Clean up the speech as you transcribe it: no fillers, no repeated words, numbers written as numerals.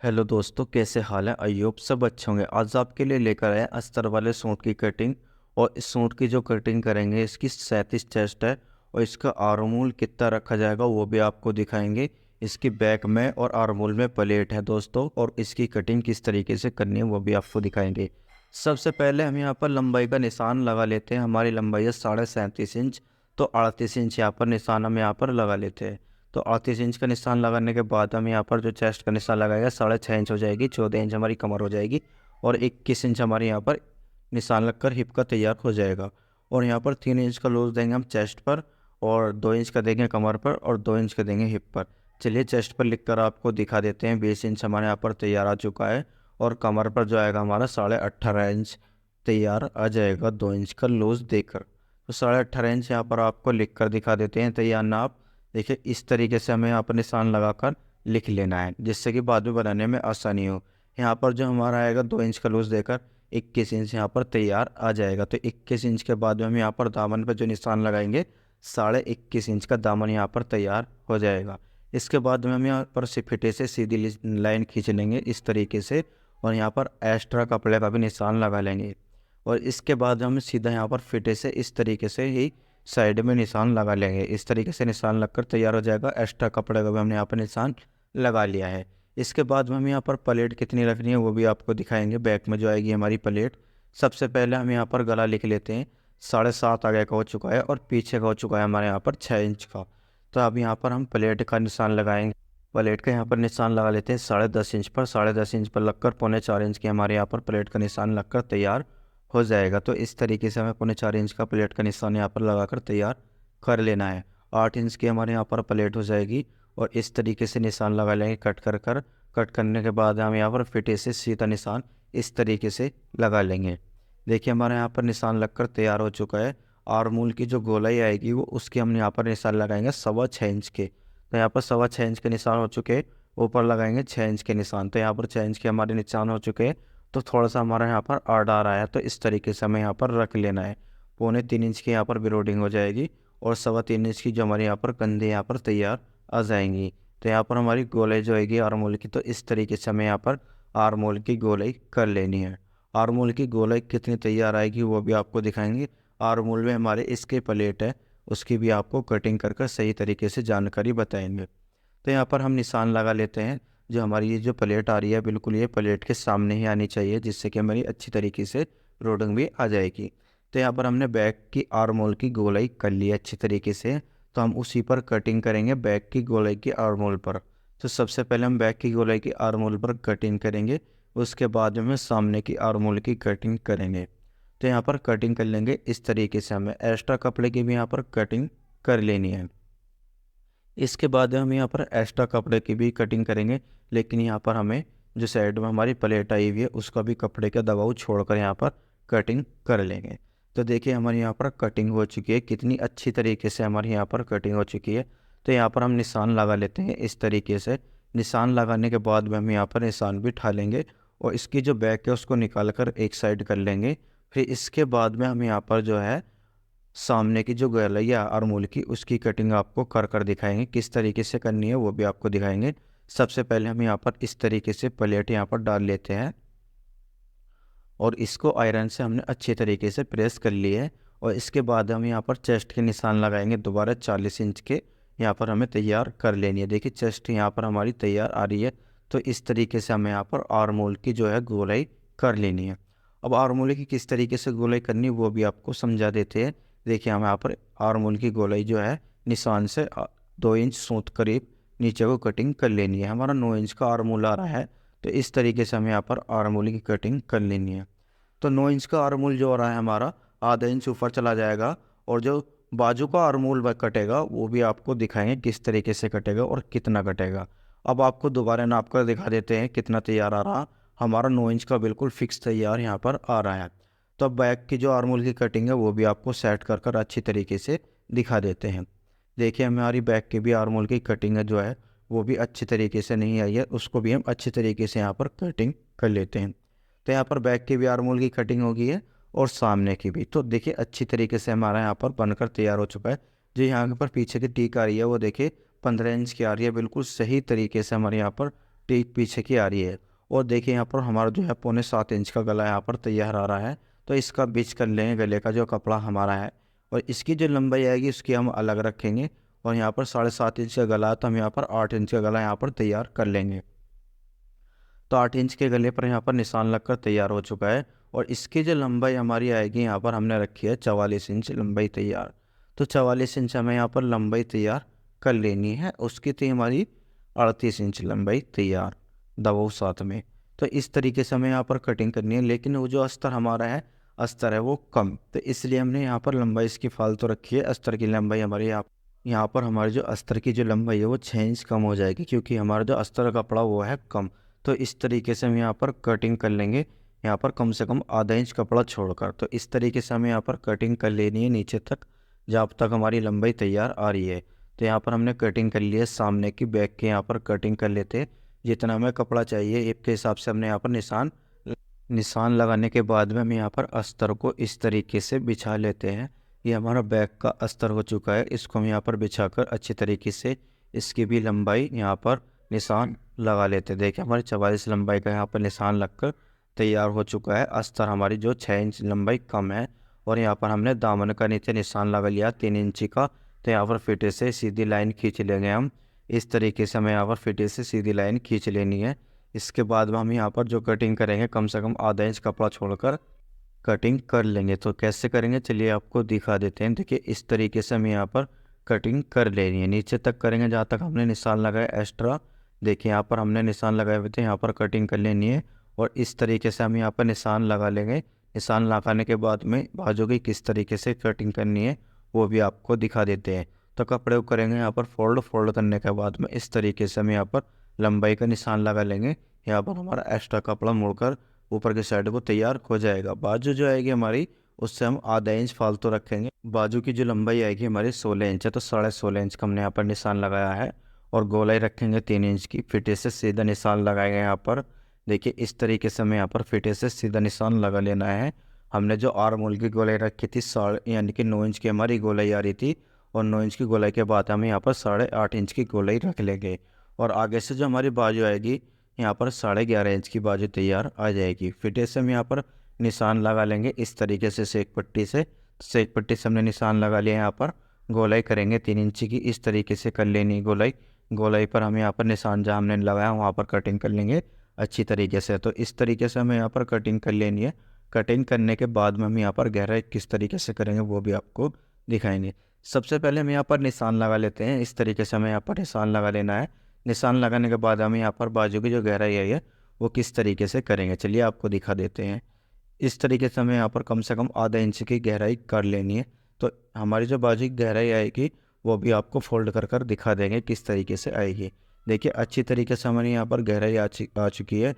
Hello दोस्तों, कैसे हाल है। आई होप सब अच्छे होंगे। आज आपके लिए लेकर आए अस्तर वाले सूट की कटिंग। और इस सूट की जो कटिंग करेंगे, इसकी 37 चेस्ट है और इसका आर्मोल कितना रखा जाएगा वो भी आपको दिखाएंगे। इसकी बैक में और आर्मोल में प्लेट है दोस्तों, और इसकी कटिंग किस तरीके से करनी है वो भी आपको दिखाएंगे। सबसे पहले हम यहाँ पर लंबाई का निशान लगा लेते हैं। हमारी लंबाई है 37.5 इंच, तो 38 इंच यहाँ पर निशान हम यहाँ पर लगा लेते हैं। तो 38 इंच का निशान लगाने के बाद हम यहाँ पर जो चेस्ट का निशान लगाएगा 6.5 इंच हो जाएगी। 14 इंच हमारी कमर हो जाएगी और 21 इंच हमारे यहाँ पर निशान लगकर हिप का तैयार हो जाएगा। और यहाँ पर 3 इंच का लूज देंगे हम चेस्ट पर, और 2 इंच का देंगे कमर पर, और 2 इंच का देंगे हिप पर। चलिए चेस्ट पर लिख कर आपको दिखा देते हैं। 20 इंच हमारे यहाँ पर तैयार आ चुका है, और कमर पर जो आएगा हमारा 18.5 इंच तैयार आ जाएगा 2 इंच का लूज देकर। तो 18.5 इंच यहाँ पर आपको लिख कर दिखा देते हैं तैयार नाप। देखिए इस तरीके से हमें यहाँ पर निशान लगाकर लिख लेना है, जिससे कि बाद में बनाने में आसानी हो। यहाँ पर जो हमारा आएगा 2 इंच का लूज देकर 21 इंच यहाँ पर तैयार आ जाएगा। तो 21 इंच के बाद में हम यहाँ पर दामन पर जो निशान लगाएंगे 21.5 इंच का दामन यहाँ पर तैयार हो जाएगा। इसके बाद में हम यहाँ पर सिफिटे से सीधी लाइन खींच लेंगे इस तरीके से, और यहाँ पर एक्स्ट्रा कपड़े का भी निशान लगा लेंगे। और इसके बाद हम सीधा यहाँ पर फिटे से इस तरीके से ही साइड में निशान लगा लेंगे। इस तरीके से निशान लगकर तैयार हो जाएगा। एक्स्ट्रा कपड़े का भी हमने यहाँ पर निशान लगा लिया है। इसके बाद में हम यहाँ पर प्लेट कितनी रखनी है वो भी आपको दिखाएंगे। बैक में जो आएगी हमारी प्लेट, सबसे पहले हम यहाँ पर गला लिख लेते हैं। 7.5 आगे का हो चुका है और पीछे का हो चुका है हमारे यहाँ पर 6 इंच का। तो अब यहाँ पर हम प्लेट का निशान लगाएंगे। प्लेट का यहाँ पर निशान लगा लेते हैं 10.5 इंच पर। 10.5 इंच पर लगकर 3.25 इंच की हमारे यहाँ पर प्लेट का निशान लगकर तैयार हो जाएगा। तो इस तरीके से हमें 3.25 इंच का प्लेट का निशान यहाँ पर लगाकर तैयार कर लेना है। 8 इंच की हमारे यहाँ पर प्लेट हो जाएगी, और इस तरीके से निशान लगा लेंगे कट करने के बाद हम यहाँ पर फिटे से सीधा निशान इस तरीके से लगा लेंगे। देखिए हमारे यहाँ पर निशान लगकर तैयार हो चुका है। आर्मूल की जो गोलाई आएगी वो उसके हम यहाँ पर निशान लगाएंगे 6.25 इंच के। तो यहाँ पर 6.25 इंच के निशान हो चुके हैं। ऊपर लगाएंगे 6 इंच के निशान। तो यहाँ पर 6 इंच के हमारे निशान हो चुके हैं। तो थोड़ा सा हमारा यहाँ पर आड़ आ रहा है, तो इस तरीके से हमें यहाँ पर रख लेना है। 3.25 इंच की यहाँ पर बिरोडिंग हो जाएगी, और 3.25 इंच की जो हमारे यहाँ पर कंधे यहाँ पर तैयार आ जाएंगी। तो यहाँ पर हमारी गोलाई जो आएगी आर्मोल की, तो इस तरीके से हमें यहाँ पर आर्मोल की गोलाई कर लेनी है। आर्मोल की गोलाई कितनी तैयार आएगी वो भी आपको दिखाएंगे। आर्मोल में हमारे इसके प्लेट है, उसकी भी आपको कटिंग कर सही तरीके से जानकारी बताएंगे। तो यहाँ पर हम निशान लगा लेते हैं। जो हमारी ये जो प्लेट आ रही है बिल्कुल ये प्लेट के सामने ही आनी चाहिए, जिससे कि हमारी अच्छी तरीके से रोडिंग भी आ जाएगी। तो यहाँ पर हमने बैक की आर्मोल की गोलाई कर ली है अच्छी तरीके से। तो हम उसी पर कटिंग करेंगे बैक की गोलाई की आर्मोल पर। तो सबसे पहले हम बैक की गोलाई की आर्मोल पर कटिंग करेंगे, उसके बाद में सामने की आर्मोल की कटिंग करेंगे। तो यहाँ पर कटिंग कर लेंगे इस तरीके से। हमें एक्स्ट्रा कपड़े की भी यहाँ पर कटिंग कर लेनी है। इसके बाद हम यहाँ पर एक्स्ट्रा कपड़े की भी कटिंग करेंगे, लेकिन यहाँ पर हमें जो साइड में हमारी प्लेट आई हुई है उसका भी कपड़े का दबाव छोड़कर यहाँ पर कटिंग कर लेंगे। तो देखिए हमारी यहाँ पर कटिंग हो चुकी है, कितनी अच्छी तरीके से हमारी यहाँ पर कटिंग हो चुकी है। तो यहाँ पर हम निशान लगा लेते हैं इस तरीके से। निशान लगाने के बाद में हम यहाँ पर निशान भी उठा लेंगे, और इसकी जो बैक है उसको निकाल कर एक साइड कर लेंगे। फिर इसके बाद में हम यहाँ पर जो है सामने की जो गलैया आर्मोल की उसकी कटिंग आपको कर दिखाएंगे। किस तरीके से करनी है वो भी आपको दिखाएंगे। सबसे पहले हम यहाँ पर इस तरीके से प्लेट यहाँ पर डाल लेते हैं, और इसको आयरन से हमने अच्छे तरीके से प्रेस कर लिया है। और इसके बाद हम यहाँ पर चेस्ट के निशान लगाएंगे दोबारा 40 इंच के। यहाँ पर हमें तैयार कर लेनी है। देखिए चेस्ट यहाँ पर हमारी तैयार आ रही है। तो इस तरीके से हमें यहाँ पर आर्मोल की जो है गोलाई कर लेनी है। अब आर्मोल की किस तरीके से गोलाई करनी है वो भी आपको समझा देते हैं। देखिए हम यहाँ पर आर्मोल की गोलाई जो है निशान से 2 इंच सूत करीब नीचे को कटिंग कर लेनी है। हमारा 9 इंच का आर्मोल आ रहा है, तो इस तरीके से हमें यहाँ पर आर्मोल की कटिंग कर लेनी है। तो 9 इंच का आर्मोल जो हो रहा है हमारा आधा इंच ऊपर चला जाएगा, और जो बाजू का आर्मोल कटेगा वो भी आपको दिखाएंगे किस तरीके से कटेगा और कितना कटेगा। अब आपको दोबारा नाप कर दिखा देते हैं कितना तैयार आ रहा। हमारा 9 इंच का बिल्कुल फिक्स तैयार यहाँ पर आ रहा है। तो अब बैक की जो आर्मोल की कटिंग है वो भी आपको सेट कर अच्छी तरीके से दिखा देते हैं। देखिए हमारी बैक की भी आर्मोल की कटिंग है जो है वो भी अच्छी तरीके से नहीं आई है, उसको भी हम अच्छी तरीके से यहाँ पर कटिंग कर लेते हैं। तो यहाँ पर बैक की भी आर्मोल की कटिंग हो गई है, और सामने की भी। तो देखिए अच्छी तरीके से हमारा यहाँ पर बनकर तैयार हो चुका है। जो यहाँ पर पीछे की टीक आ रही है वो देखिए 15 इंच की आ रही है। बिल्कुल सही तरीके से हमारे यहाँ पर ठीक पीछे की आ रही है। और देखिए यहाँ पर हमारा जो है 6.25 इंच का गला यहाँ पर तैयार आ रहा है। तो इसका बीच कर लेंगे गले का जो कपड़ा हमारा है, और इसकी जो लंबाई आएगी उसकी हम अलग रखेंगे। और यहाँ पर 7.5 इंच का गला है, तो हम यहाँ पर 8 इंच का गला यहाँ पर तैयार कर लेंगे। तो 8 इंच के गले पर यहाँ पर निशान लगकर तैयार हो चुका है। और इसकी जो लंबाई हमारी आएगी यहाँ पर हमने रखी है 44 इंच लंबाई तैयार। तो 44 इंच हमें यहाँ पर लंबाई तैयार कर लेनी है। उसकी थी हमारी 38 इंच लंबाई तैयार दबाव साथ में। तो इस तरीके से हमें यहाँ पर कटिंग करनी है, लेकिन वो जो अस्तर हमारा है, अस्तर है वो कम, तो इसलिए हमने यहाँ पर लंबाई इसकी फालतू रखी है। अस्तर की लंबाई हमारी यहाँ पर हमारी जो अस्तर की जो लंबाई है वो 6 इंच कम हो जाएगी, क्योंकि हमारा जो अस्तर का कपड़ा वो है कम। तो इस तरीके से हम यहाँ पर कटिंग कर लेंगे, यहाँ पर कम से कम आधा इंच कपड़ा छोड़कर। तो इस तरीके से हमें यहाँ पर कटिंग कर लेनी है नीचे तक, जब तक हमारी लंबाई तैयार आ रही है। तो यहाँ पर हमने कटिंग कर ली है सामने की, बैक के यहाँ पर कटिंग कर लेते हैं। जितना हमें कपड़ा चाहिए एक के हिसाब से हमने यहाँ पर निशान लगाने के बाद में हम यहाँ पर अस्तर को इस तरीके से बिछा लेते हैं। ये हमारा बैक का अस्तर हो चुका है, इसको हम यहाँ पर बिछाकर अच्छी तरीके से इसकी भी लंबाई यहाँ पर निशान लगा लेते हैं। देखिए हमारी 44 लंबाई का यहाँ पर निशान लगकर तैयार हो चुका है। अस्तर हमारी जो 6 इंच लंबाई कम है। और यहाँ पर हमने दामन का नीचे निशान लगा लिया 3 इंची का। तो यहाँ पर फिटे से सीधी लाइन खींच लेंगे हम। इस तरीके से हमें यहाँ पर फिटे से सीधी लाइन खींच लेनी है। इसके बाद में हम यहाँ पर जो कटिंग करेंगे कम से कम आधा इंच कपड़ा छोड़कर कटिंग कर लेंगे। तो कैसे करेंगे चलिए आपको दिखा देते हैं। देखिए इस तरीके से हमें यहाँ पर कटिंग कर लेनी है, नीचे तक करेंगे जहाँ तक हमने निशान लगाया एक्स्ट्रा। देखिए यहाँ पर हमने निशान लगाए हुए थे, यहाँ पर कटिंग कर लेनी है। और इस तरीके से हम यहाँ पर निशान लगा लेंगे। निशान लगाने के बाद में बाजू की किस तरीके से कटिंग करनी है वो भी आपको दिखा देते हैं। तो कपड़े को करेंगे यहाँ पर फोल्ड करने के बाद में इस तरीके से हम यहाँ पर लंबाई का निशान लगा लेंगे। यहाँ पर हमारा एक्स्ट्रा कपड़ा मुड़कर ऊपर की साइड को तैयार हो जाएगा। बाजू जो आएगी हमारी उससे हम आधा इंच फालतू रखेंगे। बाजू की जो लंबाई आएगी हमारी 16 इंच है, तो 16.5 इंच का हमने यहाँ पर निशान लगाया है। और गोलाई रखेंगे 3 इंच की, फिटे से सीधा निशान लगाएंगे यहाँ पर। देखिए इस तरीके से हमें यहाँ पर फिटे से सीधा निशान लगा लेना है। हमने जो आर्म होल की गोलाई रखी थी यानी कि 9 इंच की हमारी गोलाई आ रही थी, और 9 इंच की गोलाई के बाद हम यहाँ पर 8.5 इंच की गोलाई रख लेंगे। और आगे से जो हमारी बाजू आएगी यहाँ पर 11.5 इंच की बाजू तैयार आ जाएगी। फिटे से हम यहाँ पर निशान लगा लेंगे इस तरीके से सेक पट्टी से। सेक पट्टी से हमने निशान लगा लिया, यहाँ पर गोलाई करेंगे 3 इंची की, इस तरीके से कर लेनी गोलाई। गोलाई पर हम यहाँ पर निशान जहाँ हमने लगाया वहाँ पर कटिंग कर लेंगे अच्छी तरीके से। तो इस तरीके से हमें यहाँ पर कटिंग कर लेनी है। कटिंग करने के बाद में हम यहाँ पर गहराई किस तरीके से करेंगे वो भी आपको दिखाएंगे। सबसे पहले हम यहाँ पर निशान लगा लेते हैं, इस तरीके से हमें यहाँ पर निशान लगा लेना है। निशान लगाने के बाद हम यहाँ पर बाजू की जो गहराई है वो किस तरीके से करेंगे चलिए आपको दिखा देते हैं। इस तरीके से हमें यहाँ पर कम से कम आधा इंच की गहराई कर लेनी है। तो हमारी जो बाजू की गहराई आएगी वो भी आपको फोल्ड कर दिखा देंगे किस तरीके से आएगी। देखिए अच्छी तरीके से हमारी यहाँ पर गहराई आ चुकी है।